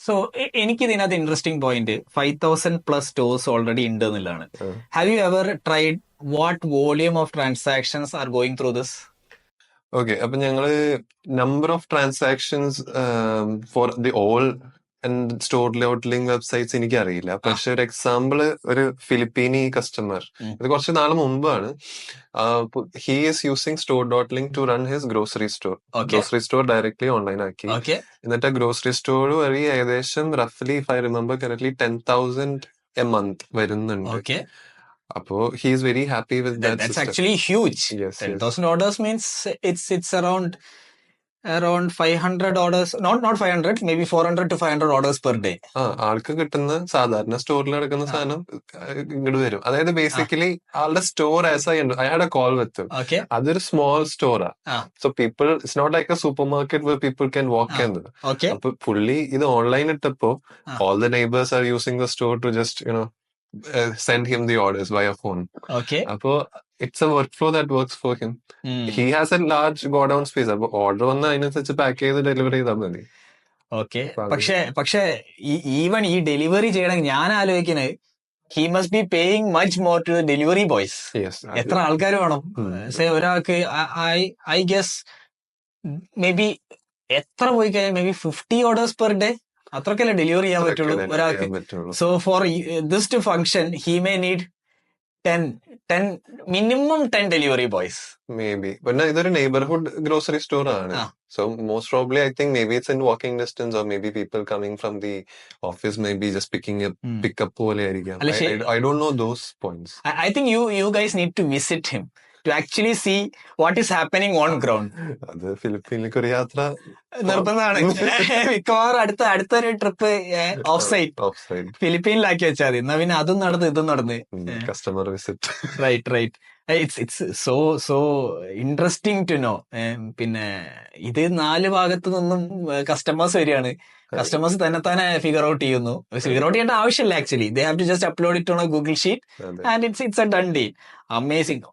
So എനിക്ക് ഇതിനകത്ത് interesting point 5,000+ stores already ഉണ്ട് എന്നുള്ളതാണ്. Have you ever tried what volume of transactions are going through this? Okay, അപ്പൊ ഞങ്ങള് number of transactions for the all store loading websites എനിക്ക് അറിയില്ല. പക്ഷെ ഒരു എക്സാമ്പിള്, ഒരു ഫിലിപ്പീനി കസ്റ്റമർ, ഇത് കുറച്ച് നാൾ മുമ്പാണ്, he is using store dot link to run his grocery store. Grocery store directly online ആക്കി. എന്നിട്ട് ആ ഗ്രോസറി സ്റ്റോർ വഴി ഏകദേശം റഫ്ലി, if I remember correctly, 10,000 a month വരുന്നുണ്ട്. അപ്പോ he is very happy with that That's system. actually huge. Yes, 10,000 orders means it's around 500 orders, not 500, maybe 400 to 500 orders per day. ആൾക്ക് കിട്ടുന്ന സാധാരണ സ്റ്റോറിൽ നടക്കുന്ന സാധനം ഇങ്ങോട്ട് വരും. അതായത് ബേസിക്കലി ആളുടെ store as I had a call with, അതൊരു സ്മോൾ സ്റ്റോറാ. So people, it's not like a supermarket where people can walk in. അപ്പൊ പുള്ളി ഇത് ഓൺലൈൻ ഇട്ടപ്പോ all the neighbors are using the store to just send him the orders via phone. അപ്പോ it's a workflow that works for him. He has a large godown space. അപ്പൊ order വന്ന് അതിനനുസരിച്ച് pack ചെയ്ത് delivery ചെയ്താൽ മതി. പക്ഷേ even ഈ delivery ചെയ്യണമെങ്കിൽ ഞാൻ ആലോചിക്കുന്നത്, he must be paying much more to the delivery boys. എത്ര ആൾക്കാർ വേണം? ഒരാൾക്ക് I guess maybe എത്ര പോയി കഴിഞ്ഞാൽ maybe 50 orders per day അത്രക്കല്ലേ ഡെലിവറി ചെയ്യാൻ പറ്റുള്ളൂ ഒരാൾക്ക്. So for this to function he may need 10 minimum 10 delivery boys. Maybe. But no, ഇതൊരു നെയ്ബർഹുഡ് ഗ്രോസറി സ്റ്റോർ ആണ്. So most probably I think maybe it's in walking distance, or maybe people coming from the office maybe just pick up പോലെ ആയിരിക്കാം. I don't know those points. I think you guys need to visit him to actually see what is happening on ground. അത് ഫിലിപ്പീനിലേക്ക് ഒരു യാത്ര നിർബന്ധമാണ്. മിക്കവാറും അടുത്തൊരു trip of site ഫിലിപ്പീനിലാക്കി വെച്ചാൽ മതി. എന്നാ പിന്നെ അതും നടന്ന് ഇതും നടന്ന് customer visit. Right. It's so interesting to know. പിന്നെ ഇത് 4 ഭാഗത്തു നിന്നും കസ്റ്റമേഴ്സ് വരികയാണ്. കസ്റ്റമേഴ്സ് തന്നെ ഫിഗർ ഔട്ട് ചെയ്യുന്നു. ഫിഗർ ഔട്ട് ചെയ്യേണ്ട ആവശ്യമില്ല actually. They have to just upload it on a Google sheet and it's a done deal. Amazing.